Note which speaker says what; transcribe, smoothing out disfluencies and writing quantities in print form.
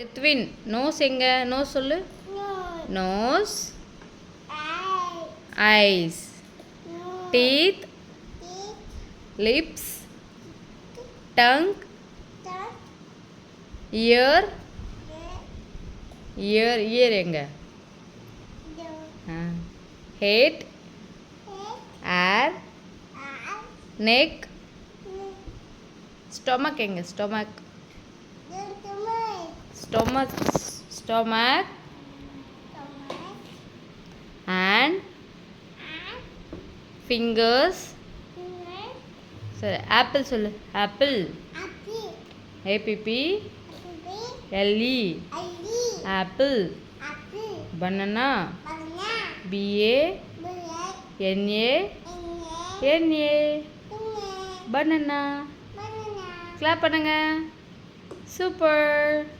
Speaker 1: Rithvin nose எங்க nose சொல்லு nose ice teeth lips tongue year year year எங்க head ஏர் neck stomach எங்க stomach stomach and fingers sorry apple சொல்லு apple app le apple banana banana banana clap பண்ணுங்க super